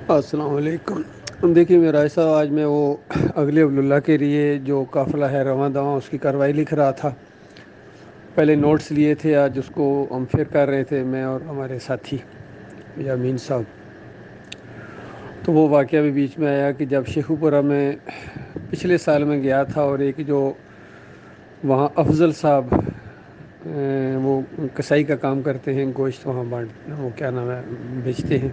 السلام علیکم۔ دیکھیے میرا ایسا آج میں وہ اگلے عبداللہ کے لیے جو قافلہ ہے رواں دواں اس کی کارروائی لکھ رہا تھا۔ پہلے نوٹس لیے تھے، آج اس کو ہم پھر کر رہے تھے، میں اور ہمارے ساتھی یامین صاحب۔ تو وہ واقعہ بھی بیچ میں آیا کہ جب شیخو پورہ میں پچھلے سال میں گیا تھا، اور ایک جو وہاں افضل صاحب وہ کسائی کا کام کرتے ہیں، گوشت وہاں وہ کیا نام ہے بیچتے ہیں،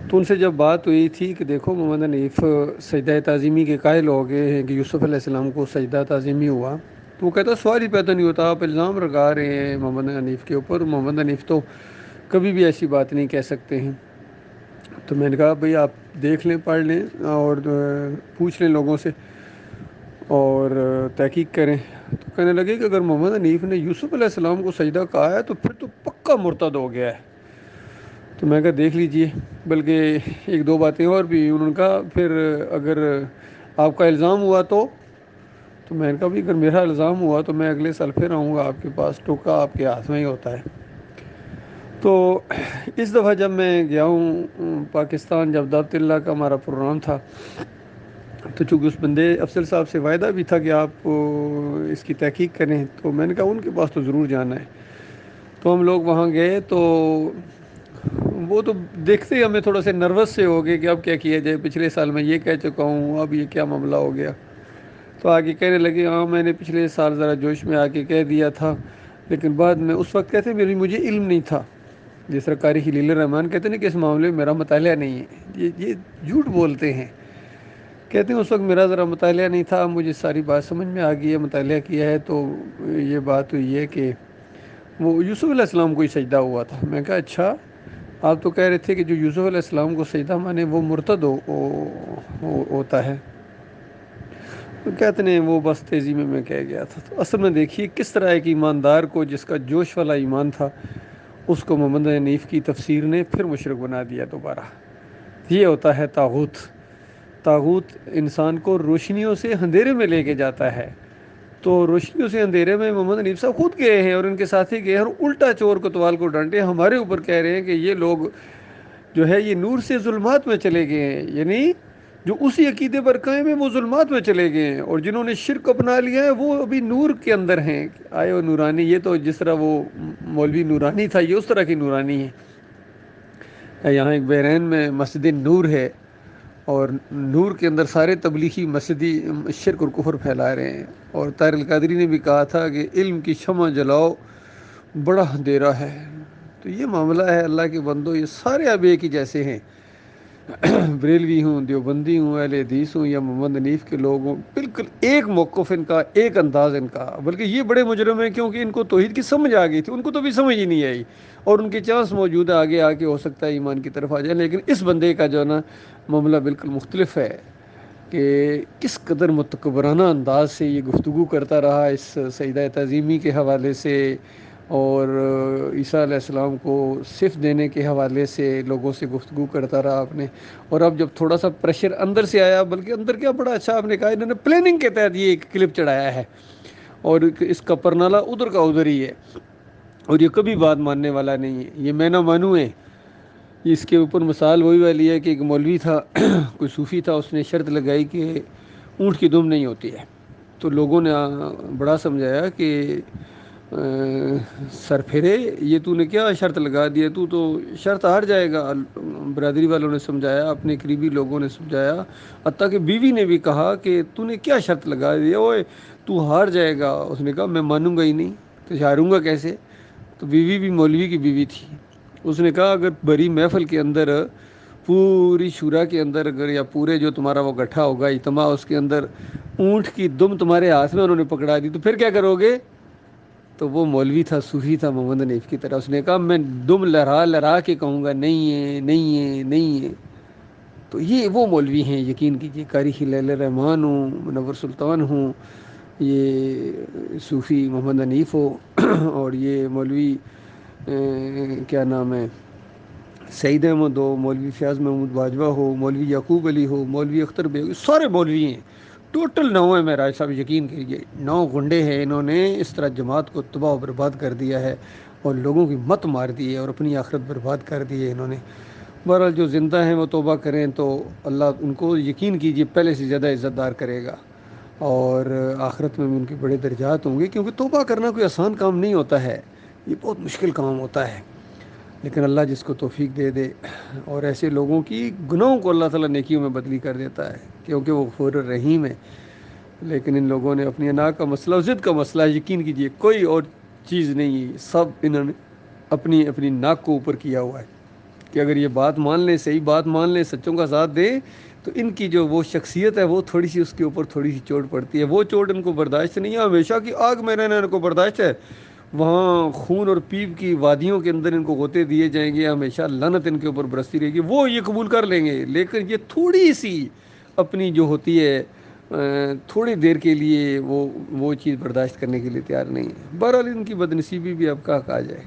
تو ان سے جب بات ہوئی تھی کہ دیکھو محمد حنیف سجدہ تعظیمی کے قائل ہو گئے ہیں کہ یوسف علیہ السلام کو سجدہ تعظیمی ہوا، تو وہ کہتا سوال ہی پیدا نہیں ہوتا، آپ الزام لگا رہے ہیں محمد حنیف کے اوپر، محمد حنیف تو کبھی بھی ایسی بات نہیں کہہ سکتے ہیں۔ تو میں نے کہا بھئی آپ دیکھ لیں، پڑھ لیں اور پوچھ لیں لوگوں سے اور تحقیق کریں۔ تو کہنے لگے کہ اگر محمد حنیف نے یوسف علیہ السلام کو سجدہ کہا ہے تو پھر تو پکا مرتد ہو گیا ہے۔ تو میں کہا دیکھ لیجئے، بلکہ ایک دو باتیں اور بھی انہوں نے کہا پھر اگر آپ کا الزام ہوا تو میں نے کہا بھی اگر میرا الزام ہوا تو میں اگلے سال پھر آؤں گا آپ کے پاس، ٹوکا آپ کے ہاتھ میں ہی ہوتا ہے۔ تو اس دفعہ جب میں گیا ہوں پاکستان، جب دعوت اللہ کا ہمارا پروگرام تھا، تو چونکہ اس بندے افضل صاحب سے وعدہ بھی تھا کہ آپ اس کی تحقیق کریں، تو میں نے کہا ان کے پاس تو ضرور جانا ہے۔ تو ہم لوگ وہاں گئے تو وہ تو دیکھتے ہی ہمیں تھوڑا سے نروس سے ہو گئے کہ اب کیا کیا جائے، پچھلے سال میں یہ کہہ چکا ہوں، اب یہ کیا معاملہ ہو گیا۔ تو آگے کہنے لگے ہاں میں نے پچھلے سال ذرا جوش میں آ کے کہہ دیا تھا، لیکن بعد میں اس وقت کہتے مجھے علم نہیں تھا، جس طرح قاری خلیل الرحمن کہتے ہیں کہ اس معاملے میں میرا مطالعہ نہیں ہے، یہ جھوٹ بولتے ہیں۔ کہتے ہیں اس وقت میرا ذرا مطالعہ نہیں تھا، مجھے ساری بات سمجھ میں آ گئی ہے، مطالعہ کیا ہے، تو یہ بات ہوئی ہے کہ وہ یوسف علیہ السلام کو ہی سجدہ ہوا تھا۔ میں کہا اچھا، آپ تو کہہ رہے تھے کہ جو یوسف علیہ السلام کو سجدہ مانے وہ مرتد ہوتا ہے۔ تو کہتے ہیں وہ بس تیزی میں کہہ گیا تھا۔ تو اصل میں دیکھیے کس طرح ایک ایماندار کو، جس کا جوش والا ایمان تھا، اس کو محمد حنیف کی تفسیر نے پھر مشرک بنا دیا دوبارہ۔ یہ ہوتا ہے طاغوت۔ طاغوت انسان کو روشنیوں سے اندھیرے میں لے کے جاتا ہے، تو روشنیوں سے اندھیرے میں محمد حنیف صاحب خود گئے ہیں اور ان کے ساتھی گئے ہیں، اور الٹا چور کوتوال کو ڈانٹے ہمارے اوپر کہہ رہے ہیں کہ یہ لوگ جو ہے یہ نور سے ظلمات میں چلے گئے ہیں، یعنی جو اسی عقیدے پر قائم ہیں وہ ظلمات میں چلے گئے ہیں، اور جنہوں نے شرک اپنا لیا ہے وہ ابھی نور کے اندر ہیں۔ آئے وہ نورانی، یہ تو جس طرح وہ مولوی نورانی تھا، یہ اس طرح کی نورانی ہے۔ یہاں ایک بحرین میں مسجد نور ہے، اور نور کے اندر سارے تبلیغی مسجدی شرک اور کفر پھیلا رہے ہیں، اور طاہر القادری نے بھی کہا تھا کہ علم کی شمع جلاؤ، بڑا اندھیرا ہے۔ تو یہ معاملہ ہے اللہ کے بندو، یہ سارے اب ایک ہی جیسے ہیں، بریلوی ہوں، دیوبندی ہوں، اہل حدیث ہوں یا محمد حنیف کے لوگ ہوں، بالکل ایک موقف ان کا، ایک انداز ان کا۔ بلکہ یہ بڑے مجرم ہیں کیونکہ ان کو توحید کی سمجھ آ گئی تھی، ان کو تو بھی سمجھ ہی نہیں آئی، اور ان کے چانس موجود ہے آگے آ کے ہو سکتا ہے ایمان کی طرف آ جائے۔ لیکن اس بندے کا جو نا معاملہ بالکل مختلف ہے کہ کس قدر متکبرانہ انداز سے یہ گفتگو کرتا رہا اس سجدہ تعظیمی کے حوالے سے، اور عیسیٰ علیہ السلام کو صفت دینے کے حوالے سے لوگوں سے گفتگو کرتا رہا آپ نے۔ اور اب جب تھوڑا سا پریشر اندر سے آیا، بلکہ اندر کیا بڑا اچھا آپ نے کہا، انہوں نے پلاننگ کے تحت یہ ایک کلپ چڑھایا ہے، اور اس کا پرنالہ ادھر کا ادھر ہی ہے، اور یہ کبھی بات ماننے والا نہیں ہے، یہ میں نہ مانوں ہے۔ اس کے اوپر مثال وہی والی ہے کہ ایک مولوی تھا، کوئی صوفی تھا، اس نے شرط لگائی کہ اونٹ کی دم نہیں ہوتی ہے، تو لوگوں نے بڑا سمجھایا کہ سر پھرے، یہ تو نے کیا شرط لگا دیا، تو شرط ہار جائے گا۔ برادری والوں نے سمجھایا، اپنے قریبی لوگوں نے سمجھایا، حتیٰ کہ بیوی نے بھی کہا کہ تو نے کیا شرط لگا دیا، اوئے تو ہار جائے گا۔ اس نے کہا میں مانوں گا ہی نہیں، تو ہاروں گا کیسے؟ تو بیوی بھی مولوی کی بیوی تھی، اس نے کہا اگر بڑی محفل کے اندر، پوری شورا کے اندر، اگر یا پورے جو تمہارا وہ گٹھا ہوگا اجتماع، اس کے اندر اونٹ کی دم تمہارے ہاتھ میں انہوں نے پکڑا دی، تو پھر کیا کرو گے؟ تو وہ مولوی تھا، صوفی تھا محمد حنیف کی طرح، اس نے کہا میں دم لہرا لہرا کے کہوں گا نہیں ہے نہیں ہے نہیں ہے۔ تو یہ وہ مولوی ہیں، یقین کیجئے، قاری خلیل الرحمن ہوں، منور سلطان ہوں، یہ صوفی محمد حنیف ہو، اور یہ مولوی کیا نام ہے سعید احمد ہو، مولوی فیاض محمود باجوہ ہو، مولوی یعقوب علی ہو، مولوی اختر بیگ، سارے مولوی ہیں، ٹوٹل 9 ہے میرا صاحب، یقین کیجئے 9 گنڈے ہیں، انہوں نے اس طرح جماعت کو تباہ و برباد کر دیا ہے، اور لوگوں کی مت مار دی ہے، اور اپنی آخرت برباد کر دی ہے انہوں نے۔ بہرحال جو زندہ ہیں وہ توبہ کریں تو اللہ ان کو یقین کیجیے پہلے سے زیادہ عزت دار کرے گا، اور آخرت میں بھی ان کے بڑے درجات ہوں گے، کیونکہ توبہ کرنا کوئی آسان کام نہیں ہوتا ہے، یہ بہت مشکل کام ہوتا ہے، لیکن اللہ جس کو توفیق دے دے، اور ایسے لوگوں کی گناہوں کو اللہ تعالیٰ نیکیوں میں بدلی کر دیتا ہے، کیونکہ وہ غفور الرحیم ہے۔ لیکن ان لوگوں نے اپنی انا کا مسئلہ اور ضد کا مسئلہ ہے، یقین کیجیے کوئی اور چیز نہیں ہے، سب انہوں نے اپنی اپنی ناک کو اوپر کیا ہوا ہے کہ اگر یہ بات مان لیں، صحیح بات مان لیں، سچوں کا ساتھ دیں، تو ان کی جو وہ شخصیت ہے وہ تھوڑی سی اس کے اوپر تھوڑی سی چوٹ پڑتی ہے، وہ چوٹ ان کو برداشت نہیں ہے، ہمیشہ کی آگ میں رہنا ان کو برداشت ہے، وہاں خون اور پیپ کی وادیوں کے اندر ان کو غوطے دیے جائیں گے، ہمیشہ لعنت ان کے اوپر برستی رہے گی، وہ یہ قبول کر لیں گے، لیکن یہ تھوڑی سی اپنی جو ہوتی ہے تھوڑی دیر کے لیے وہ چیز برداشت کرنے کے لیے تیار نہیں ہے۔ بہرحال ان کی بدنصیبی بھی اب کہا جائے،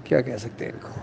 کیا کہہ سکتے ہیں ان کو۔